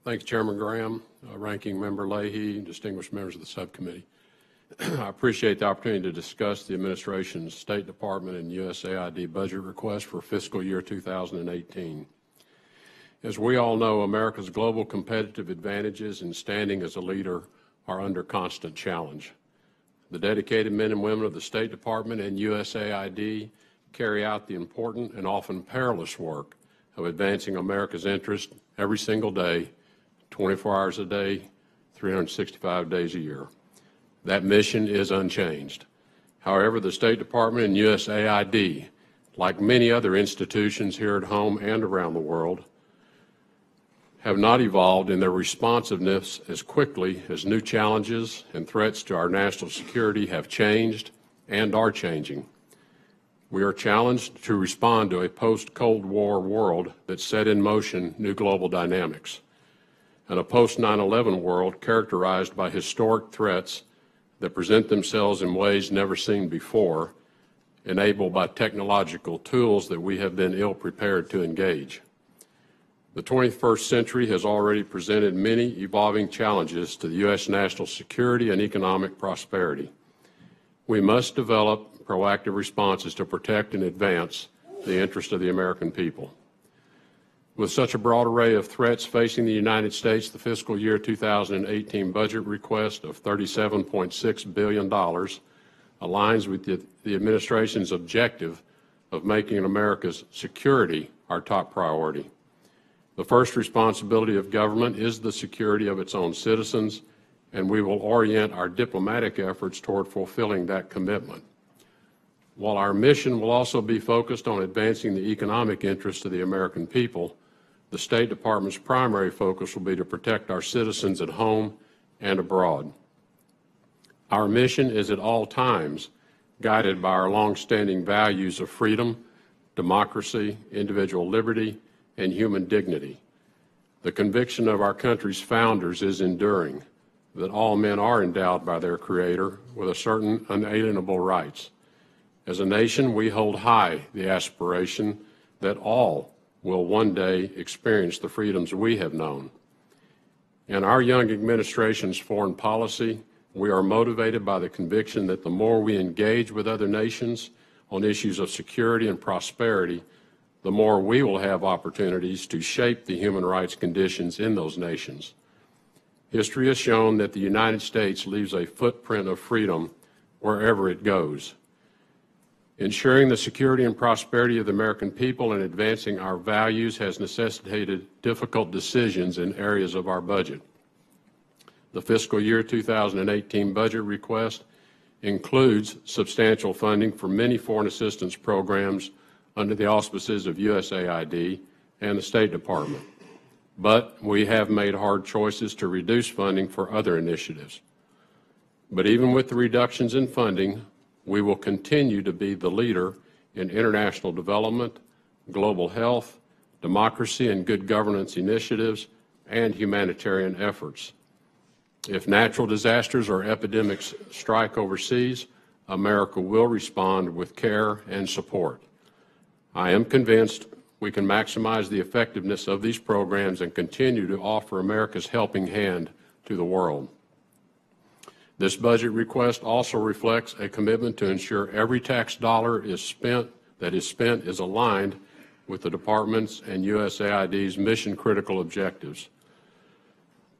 Thanks, Chairman Graham, Ranking Member Leahy, distinguished members of the subcommittee. I appreciate the opportunity to discuss the administration's State Department and USAID budget request for fiscal year 2018. As we all know, America's global competitive advantages and standing as a leader are under constant challenge. The dedicated men and women of the State Department and USAID carry out the important and often perilous work of advancing America's interest every single day, 24 hours a day, 365 days a year. That mission is unchanged. However, the State Department and USAID, like many other institutions here at home and around the world, have not evolved in their responsiveness as quickly as new challenges and threats to our national security have changed and are changing. We are challenged to respond to a post-Cold War world that set in motion new global dynamics, and a post-9/11 world characterized by historic threats that present themselves in ways never seen before, enabled by technological tools that we have been ill-prepared to engage. The 21st century has already presented many evolving challenges to the U.S. national security and economic prosperity. We must develop proactive responses to protect and advance the interest of the American people. With such a broad array of threats facing the United States, the fiscal year 2018 budget request of $37.6 billion aligns with the administration's objective of making America's security our top priority. The first responsibility of government is the security of its own citizens, and we will orient our diplomatic efforts toward fulfilling that commitment. While our mission will also be focused on advancing the economic interests of the American people, the State Department's primary focus will be to protect our citizens at home and abroad. Our mission is at all times guided by our long-standing values of freedom, democracy, individual liberty, and human dignity. The conviction of our country's founders is enduring, that all men are endowed by their Creator with a certain unalienable rights. As a nation, we hold high the aspiration that all will one day experience the freedoms we have known. In our young administration's foreign policy, we are motivated by the conviction that the more we engage with other nations on issues of security and prosperity, the more we will have opportunities to shape the human rights conditions in those nations. History has shown that the United States leaves a footprint of freedom wherever it goes. Ensuring the security and prosperity of the American people and advancing our values has necessitated difficult decisions in areas of our budget. The fiscal year 2018 budget request includes substantial funding for many foreign assistance programs under the auspices of USAID and the State Department. But we have made hard choices to reduce funding for other initiatives. But even with the reductions in funding, we will continue to be the leader in international development, global health, democracy and good governance initiatives, and humanitarian efforts. If natural disasters or epidemics strike overseas, America will respond with care and support. I am convinced we can maximize the effectiveness of these programs and continue to offer America's helping hand to the world. This budget request also reflects a commitment to ensure every tax dollar that is spent is aligned with the Department's and USAID's mission-critical objectives.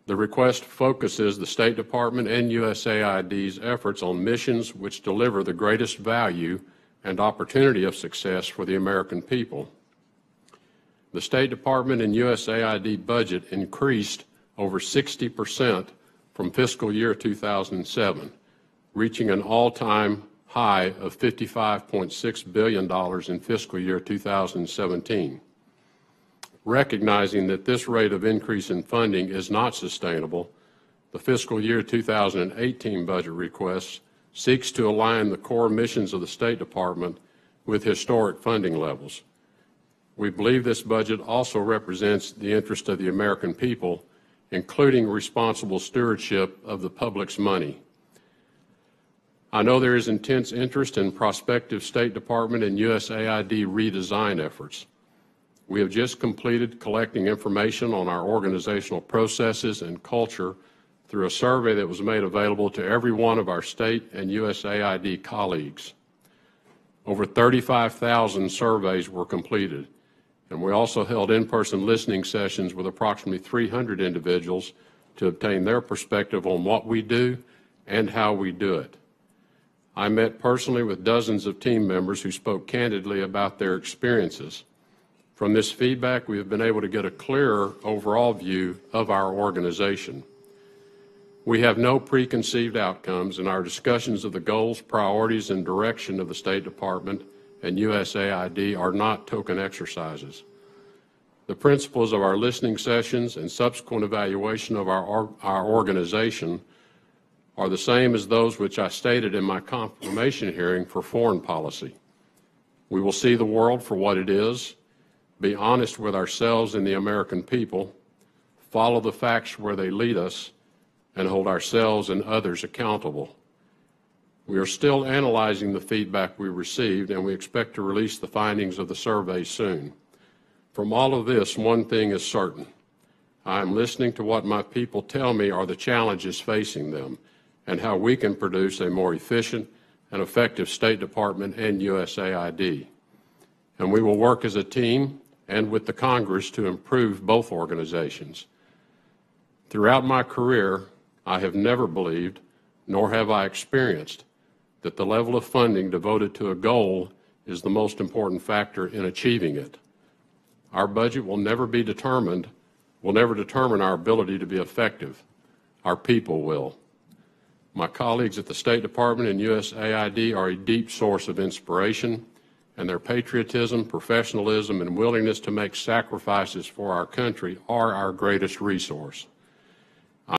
The request focuses the State Department and USAID's efforts on missions which deliver the greatest value and opportunity of success for the American people. The State Department and USAID budget increased over 60% from fiscal year 2007, reaching an all-time high of $55.6 billion in fiscal year 2017. Recognizing that this rate of increase in funding is not sustainable, the fiscal year 2018 budget request seeks to align the core missions of the State Department with historic funding levels. We believe this budget also represents the interest of the American people, including responsible stewardship of the public's money. I know there is intense interest in prospective State Department and USAID redesign efforts. We have just completed collecting information on our organizational processes and culture through a survey that was made available to every one of our state and USAID colleagues. Over 35,000 surveys were completed, and we also held in-person listening sessions with approximately 300 individuals to obtain their perspective on what we do and how we do it. I met personally with dozens of team members who spoke candidly about their experiences. From this feedback, we have been able to get a clearer overall view of our organization. We have no preconceived outcomes, and our discussions of the goals, priorities, and direction of the State Department and USAID are not token exercises. The principles of our listening sessions and subsequent evaluation of our organization are the same as those which I stated in my confirmation hearing for foreign policy. We will see the world for what it is, be honest with ourselves and the American people, follow the facts where they lead us, and hold ourselves and others accountable. We are still analyzing the feedback we received, and we expect to release the findings of the survey soon. From all of this, one thing is certain. I am listening to what my people tell me are the challenges facing them and how we can produce a more efficient and effective State Department and USAID. And we will work as a team and with the Congress to improve both organizations. Throughout my career, I have never believed, nor have I experienced, that the level of funding devoted to a goal is the most important factor in achieving it. Our budget will never determine our ability to be effective. Our people will. My colleagues at the State Department and USAID are a deep source of inspiration, and their patriotism, professionalism, and willingness to make sacrifices for our country are our greatest resource.